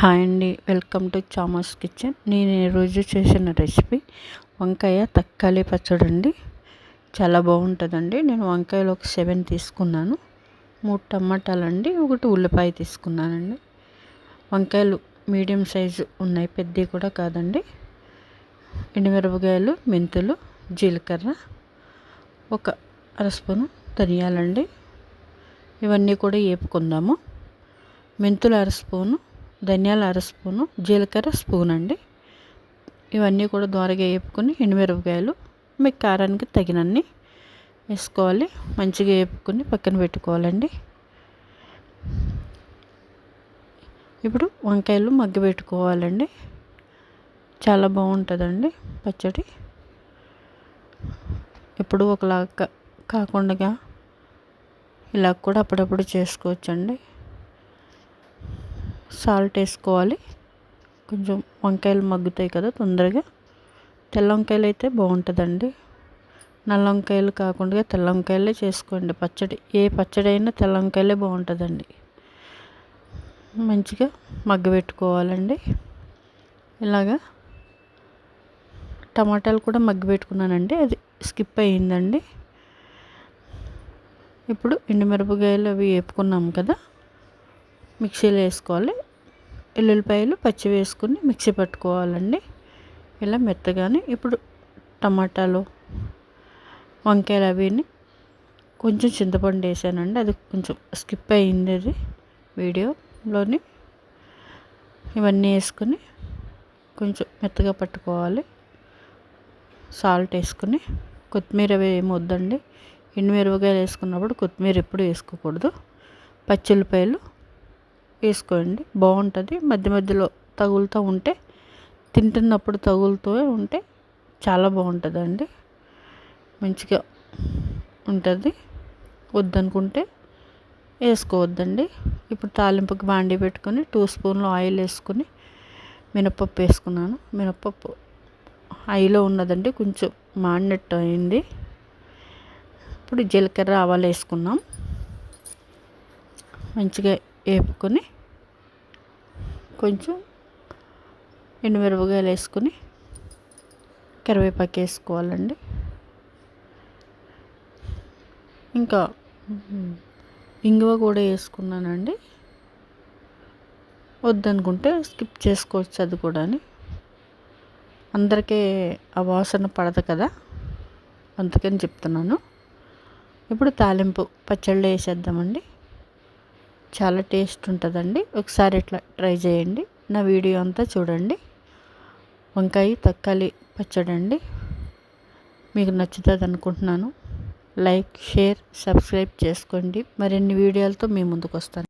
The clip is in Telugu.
హాయ్ అండి, వెల్కమ్ టు చామాస్ కిచెన్. నేను ఈరోజు చేసిన రెసిపీ వంకాయ తక్కాలి పచ్చడి అండి. చాలా బాగుంటుందండి. నేను వంకాయలు ఒక 7 తీసుకున్నాను, 3 టమాటాలండి, 1 ఉల్లిపాయ తీసుకున్నానండి. వంకాయలు మీడియం సైజు ఉన్నాయి, పెద్దవి కూడా కాదండి. ఎండుమిరపకాయలు, మెంతులు, జీలకర్ర, ఒక అర స్పూను ధనియాలండి. ఇవన్నీ కూడా వేపుకుందాము. మెంతులు అర స్పూను, ధనియాలు అర స్పూను, జీలకర్ర స్పూన్ అండి. ఇవన్నీ కూడా దోరగా వేపుకొని ఎండుమిరపకాయలు మీకు కారానికి తగినన్ని వేసుకోవాలి. మంచిగా వేపుకొని పక్కన పెట్టుకోవాలండి. ఇప్పుడు వంకాయలు మగ్గబెట్టుకోవాలండి. చాలా బాగుంటుందండి పచ్చడి. ఎప్పుడు ఒకలాగా కాకుండా ఇలా కూడా అప్పుడప్పుడు చేసుకోవచ్చండి. సాల్ట్ వేసుకోవాలి. కొంచెం వంకాయలు మగ్గుతాయి కదా తొందరగా. తెల్ల వంకాయలు అయితే బాగుంటుందండి. నల్ల వంకాయలు కాకుండా తెల్ల వంకాయలే చేసుకోండి పచ్చడి. ఏ పచ్చడి అయినా తెల్ల వంకాయలే బాగుంటుందండి. మంచిగా మగ్గబెట్టుకోవాలండి. ఇలాగా టమాటాలు కూడా మగ్గబెట్టుకున్నానండి, అది స్కిప్ అయ్యిందండి. ఇప్పుడు ఎండుమిరపకాయలు అవి వేపుకున్నాం కదా, మిక్సీలో వేసుకోవాలి. ఎల్లుల్లిపాయలు పచ్చి వేసుకుని మిక్సీ పట్టుకోవాలండి, ఇలా మెత్తగానే. ఇప్పుడు టమాటాలు, వంకాయలు అవిని కొంచెం చింతపండు వేసానండి, అది కొంచెం స్కిప్ అయ్యింది అది వీడియోలోని. ఇవన్నీ వేసుకుని కొంచెం మెత్తగా పట్టుకోవాలి. సాల్ట్ వేసుకుని, కొత్తిమీర అవి ఏమి వద్దండి. ఎండుమిరపకాయలు వేసుకున్నప్పుడు కొత్తిమీర ఎప్పుడు వేసుకోకూడదు. పచ్చిమిరపకాయలు వేసుకోండి, బాగుంటుంది. మధ్య మధ్యలో తగులుతూ ఉంటే, తింటున్నప్పుడు తగులుతూ ఉంటే చాలా బాగుంటుందండి, మంచిగా ఉంటుంది. వద్దనుకుంటే వేసుకోవద్దండి. ఇప్పుడు తాలింపుకి బాండీ పెట్టుకొని 2 స్పూన్లు ఆయిల్ వేసుకొని మినపప్పు వేసుకున్నాను. మినపప్పు హైలో ఉన్నదండి, కొంచెం మాడినట్టు అయింది. ఇప్పుడు జీలకర్ర, ఆవాలు వేసుకున్నాం. మంచిగా వేపుకొని కొంచెం ఎండుమిరపకాయలు వేసుకొని కరివేపాకు వేసుకోవాలండి. ఇంకా ఇంగువ కూడా వేసుకున్నానండి. వద్దనుకుంటే స్కిప్ చేసుకోవచ్చు, అది కూడా. అందరికీ ఆ వాసన పడదు కదా, అందుకని చెప్తున్నాను. ఇప్పుడు తాలింపు పచ్చళ్ళు వేసేద్దామండి. చాలా టేస్ట్ ఉంటుందండి. ఒకసారి ఇట్లా ట్రై చేయండి. నా వీడియో అంతా చూడండి. వంకాయ తక్కాలి పచ్చడి అండి. మీకు నచ్చుతుంది అనుకుంటున్నాను. లైక్, షేర్, సబ్స్క్రైబ్ చేసుకోండి. మరిన్ని వీడియోలతో మీ ముందుకు వస్తాను.